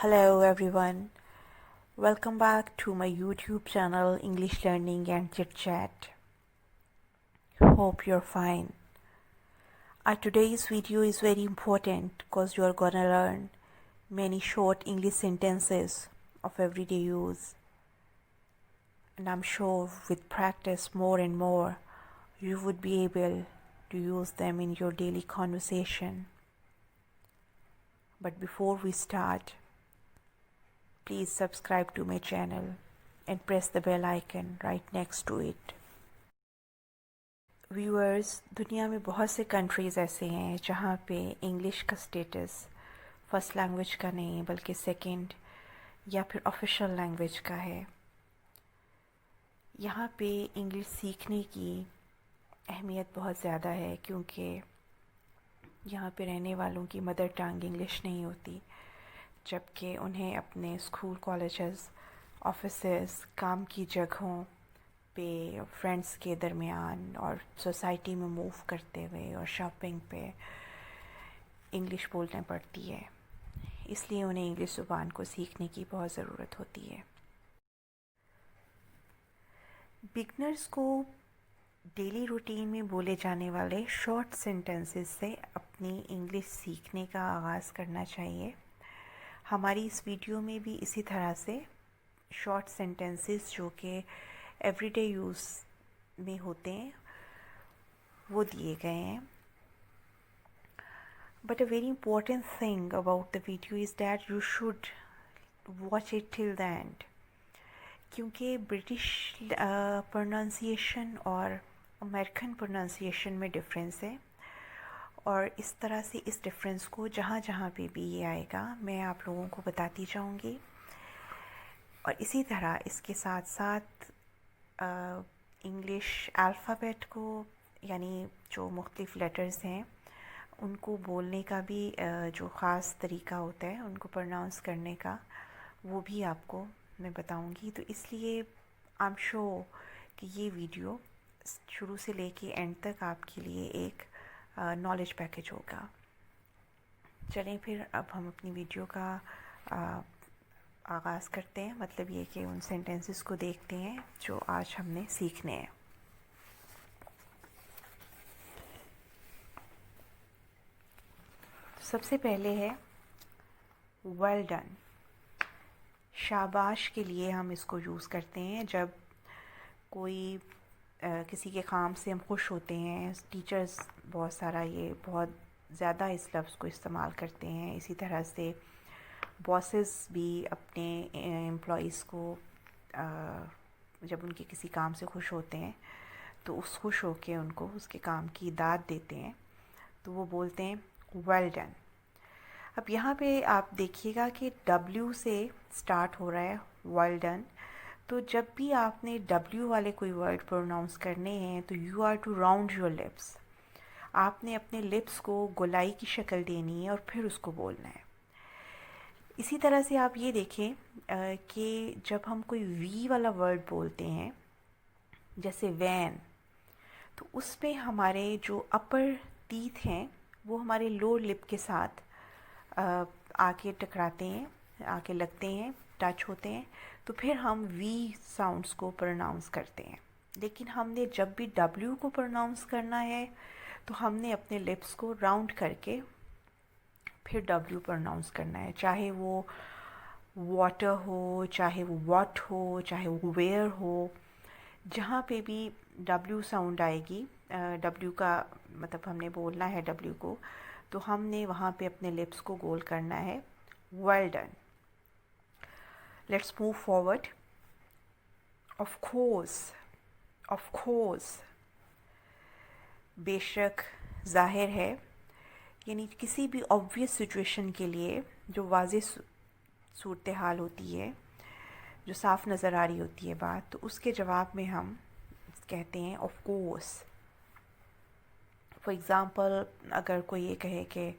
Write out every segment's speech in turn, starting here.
Hello everyone, welcome back to my YouTube channel English Learning and Chit Chat. Hope you're fine. Today's video is very important because you are gonna learn many short English sentences of everyday use. And I'm sure with practice more and more, you would be able to use them in your daily conversation. But before we start, please subscribe to my channel and press the bell icon right next to it. Viewers, दुनिया में बहुत से countries ऐसे हैं जहाँ पे English का status first language का नहीं बल्कि सेकंड या फिर ऑफिशियल लैंग्वेज का है। यहाँ पे इंग्लिश सीखने की अहमियत बहुत ज़्यादा है क्योंकि यहाँ पे रहने वालों की मदर टंग इंग्लिश नहीं होती, जबकि उन्हें अपने स्कूल, कॉलेजेस, ऑफिसेस, काम की जगहों पे, फ्रेंड्स के दरमियान और सोसाइटी में मूव करते हुए और शॉपिंग पे इंग्लिश बोलना पड़ती है। इसलिए उन्हें इंग्लिश ज़ुबान को सीखने की बहुत ज़रूरत होती है। बिगनर्स को डेली रूटीन में बोले जाने वाले शॉर्ट सेंटेंसेस से अपनी इंग्लिश सीखने का आगाज़ करना चाहिए। हमारी इस वीडियो में भी इसी तरह से शॉर्ट सेंटेंसेस जो कि एवरीडे यूज़ में होते हैं वो दिए गए हैं। But a very important thing about the video is that you should watch it till the end, क्योंकि ब्रिटिश प्रोनाउंसिएशन और अमेरिकन प्रोनाउंसिएशन में डिफरेंस है और इस तरह से इस डिफरेंस को जहाँ जहाँ पे भी ये आएगा मैं आप लोगों को बताती जाऊँगी। और इसी तरह इसके साथ साथ इंग्लिश अल्फ़ाबेट को, यानी जो मुख्तलिफ़ लेटर्स हैं उनको बोलने का भी जो ख़ास तरीका होता है उनको प्रोनाउंस करने का, वो भी आपको मैं बताऊंगी। तो इसलिए आई एम श्योर कि ये वीडियो शुरू से लेके एंड तक आपके लिए एक नॉलेज पैकेज होगा। चलें फिर अब हम अपनी वीडियो का आगाज़ करते हैं, मतलब ये कि उन सेंटेंसेस को देखते हैं जो आज हमने सीखने हैं। सबसे पहले है वेल डन। शाबाश के लिए हम इसको यूज़ करते हैं जब कोई किसी के काम से हम खुश होते हैं। टीचर्स बहुत सारा ये बहुत ज़्यादा इस लफ्ज़ को इस्तेमाल करते हैं। इसी तरह से बॉसेस भी अपने एम्प्लॉइज़ को जब उनके किसी काम से खुश होते हैं तो उस खुश होके उनको उसके काम की दाद देते हैं, तो वो बोलते हैं वेल डन। अब यहाँ पे आप देखिएगा कि W से स्टार्ट हो रहा है वेल डन, तो जब भी आपने W वाले कोई वर्ड प्रोनाउंस करने हैं तो you are to round your lips. आपने अपने लिप्स को गोलाई की शक्ल देनी है और फिर उसको बोलना है। इसी तरह से आप ये देखें कि जब हम कोई V वाला वर्ड बोलते हैं जैसे वैन, तो उसमें हमारे जो अपर टीथ हैं वो हमारे लोअर लिप के साथ आके टकराते हैं, आके लगते हैं, टच होते हैं, तो फिर हम V साउंड्स को प्रोनाउंस करते हैं। लेकिन हमने जब भी W को प्रोनाउंस करना है तो हमने अपने लिप्स को राउंड करके फिर W प्रोनाउंस करना है, चाहे वो वाटर हो, चाहे वो वॉट हो, चाहे वो वेयर हो। जहाँ पे भी W साउंड आएगी, W का मतलब हमने बोलना है W को, तो हमने वहाँ पे अपने लिप्स को गोल करना है well done. Let's move forward. Of course, बेशक, ज़ाहिर है, यानी किसी भी ऑब्वियस सिचुएशन के लिए जो वाज़ेह सूरत हाल होती है, जो साफ़ नज़र आ रही होती है बात, तो उसके जवाब में हम कहते हैं ऑफ कोर्स। फॉर एग्ज़ाम्पल, अगर कोई ये कहे कि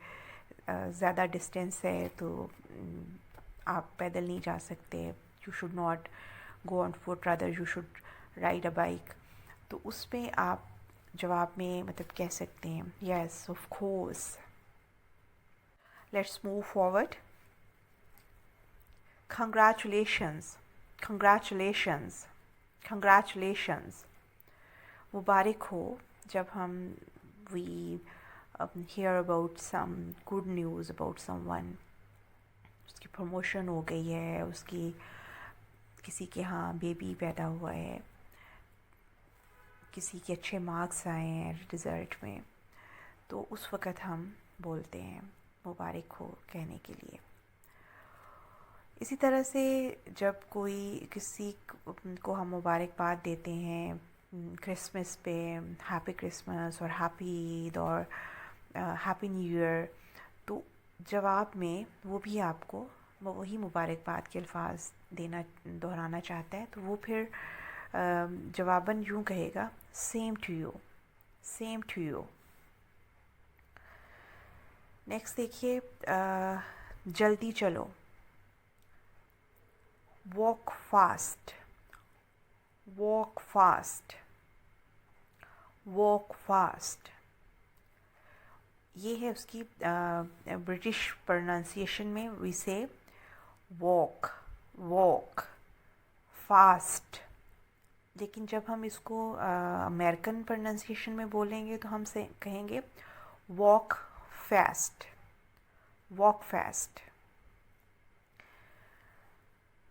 ज़्यादा डिस्टेंस है तो आप पैदल नहीं जा सकते, you should not go on foot, rather you should ride a bike, तो उसमें आप जवाब में मतलब कह सकते हैं yes of course. Let's move forward. Congratulations, congratulations, congratulations. मुबारक हो. जब हम we hear about some good news about someone, उसकी प्रमोशन हो गई है, उसकी किसी के यहाँ बेबी पैदा हुआ है, किसी के अच्छे मार्क्स आए हैं रिज़ल्ट में, तो उस वक़्त हम बोलते हैं मुबारक हो कहने के लिए. इसी तरह से जब कोई किसी को हम मुबारकबाद देते हैं क्रिसमस पे, हैप्पी क्रिसमस और हैप्पी ईद और हैप्पी न्यू ईयर, तो जवाब में वो भी आपको वही मुबारकबाद के अल्फाज देना दोहराना चाहता है, तो वो फिर जवाबन यूँ कहेगा same to you, same to you. Next देखिए जल्दी चलो. walk fast, walk fast, walk fast. ये है उसकी ब्रिटिश प्रोनाउंसिएशन में वी से walk, walk, fast. लेकिन जब हम इसको अमेरिकन प्रोनाउंसिएशन में बोलेंगे तो हम से कहेंगे walk fast, walk fast.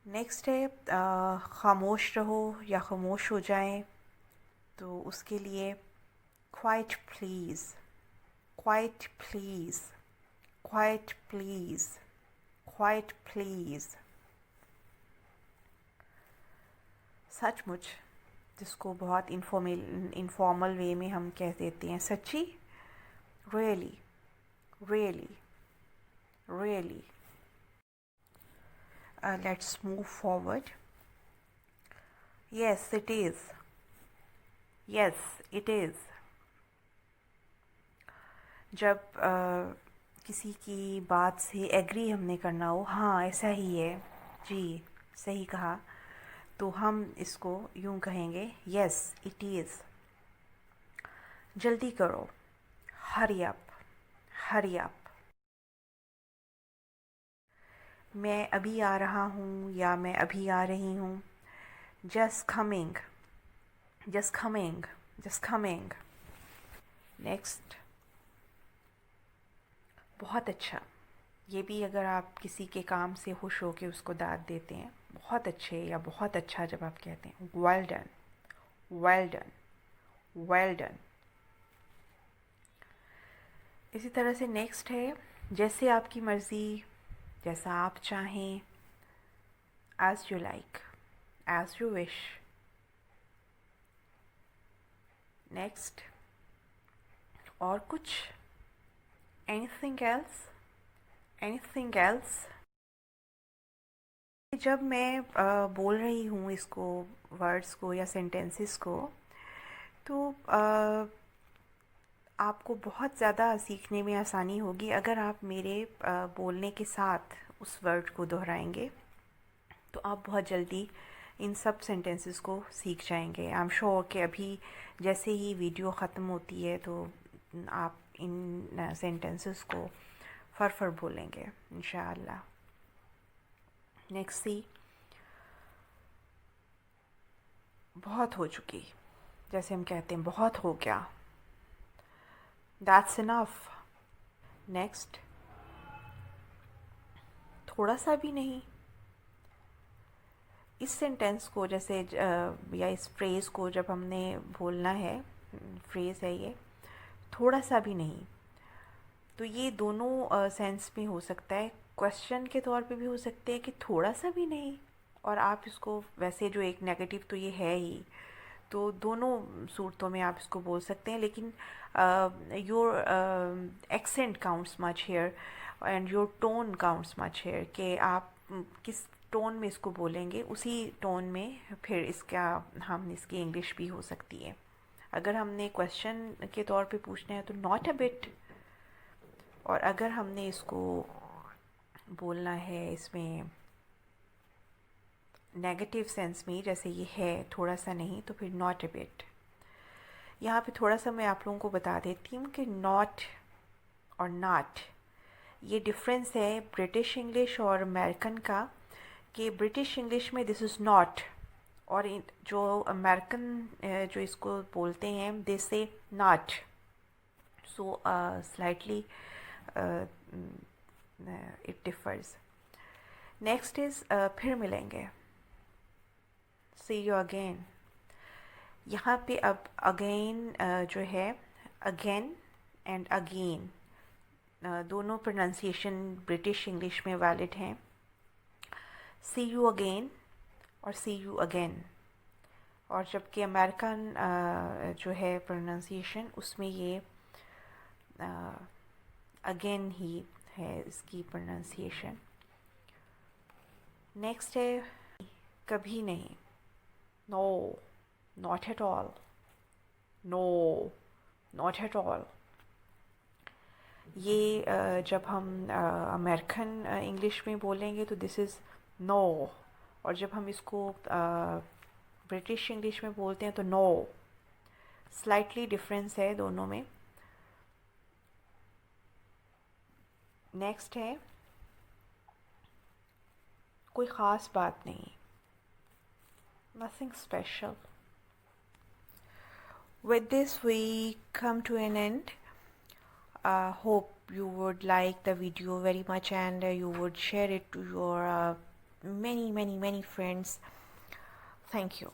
Next है ख़ामोश रहो या ख़ामोश हो जाएं, तो उसके लिए quite please, quite please, quite please, quite please. सचमुच, जिसको बहुत इनफॉर्मल वे में हम कह देते हैं सच्ची, really, really, really. Let's move forward. Yes, it is. Yes, it is. जब किसी की बात से एग्री हमने करना हो, हाँ ऐसा ही है जी, सही कहा, तो हम इसको यूँ कहेंगे yes, it is. जल्दी करो, hurry up, hurry up. मैं अभी आ रहा हूँ या मैं अभी आ रही हूँ. just coming, just coming, just coming. next, बहुत अच्छा. ये भी अगर आप किसी के काम से खुश हो के उसको दाद देते हैं, बहुत अच्छे या बहुत अच्छा जब आप कहते हैं well done, well done, well done. इसी तरह से नेक्स्ट है जैसे आपकी मर्ज़ी, जैसा आप चाहें, as you like, as you wish. next, और कुछ, anything else, anything else. जब मैं बोल रही हूँ इसको, वर्ड्स को या सेंटेंसेस को, तो आपको बहुत ज़्यादा सीखने में आसानी होगी अगर आप मेरे बोलने के साथ उस वर्ड को दोहराएंगे, तो आप बहुत जल्दी इन सब सेंटेंसेस को सीख जाएंगे. आई एम श्योर कि अभी जैसे ही वीडियो ख़त्म होती है तो आप इन सेंटेंसेस को फर बोलेंगे इंशाअल्लाह. नेक्स्ट सी, बहुत हो चुकी, जैसे हम कहते हैं बहुत हो गया, That's enough. next, थोड़ा सा भी नहीं. इस सेंटेंस को जैसे या इस फ्रेज़ को जब हमने बोलना है, फ्रेज़ है ये, थोड़ा सा भी नहीं, तो ये दोनों सेंस में हो सकता है. क्वेश्चन के तौर पे भी हो सकते हैं कि थोड़ा सा भी नहीं, और आप इसको वैसे जो एक नेगेटिव तो ये है ही, तो दोनों सूरतों में आप इसको बोल सकते हैं. लेकिन your accent counts much here and your tone counts much here, कि आप किस टोन में इसको बोलेंगे, उसी टोन में फिर इसका हम इसकी इंग्लिश भी हो सकती है. अगर हमने क्वेश्चन के तौर पे पूछना है तो नॉट अ बिट, और अगर हमने इसको बोलना है इसमें नेगेटिव सेंस में जैसे ये है थोड़ा सा नहीं, तो फिर नॉट अ बिट. यहाँ पे थोड़ा सा मैं आप लोगों को बता देती हूँ कि नॉट और नॉट, ये डिफरेंस है ब्रिटिश इंग्लिश और अमेरिकन का, کہ برٹش انگلش میں دس از ناٹ، اور جو امریکن جو اس کو بولتے ہیں دے سے not. So slightly it differs. Next is پھر ملیں گے، سی یو اگین. یہاں پہ اب اگین جو ہے اگین اینڈ اگین دونوں پروننسیشن برٹش انگلش میں ویلڈ ہیں. سی یو اگین اور سی یو اگین، اور جبکہ امریکن جو ہے پروننسیشن اس میں یہ اگین ہی ہے اس کی پروننسیشن. نیکسٹ ہے کبھی نہیں، no, not at all, no, not at all. یہ جب ہم امریکن انگلش میں بولیں گے تو دس از نو، اور جب ہم اس کو برٹش انگلش میں بولتے ہیں تو نو. سلائٹلی ڈفرینس ہے دونوں میں. نیکسٹ ہے کوئی خاص بات نہیں، nothing special. With this we come to an end. Hope you would like the video very much and you would share it to your many friends. Thank you.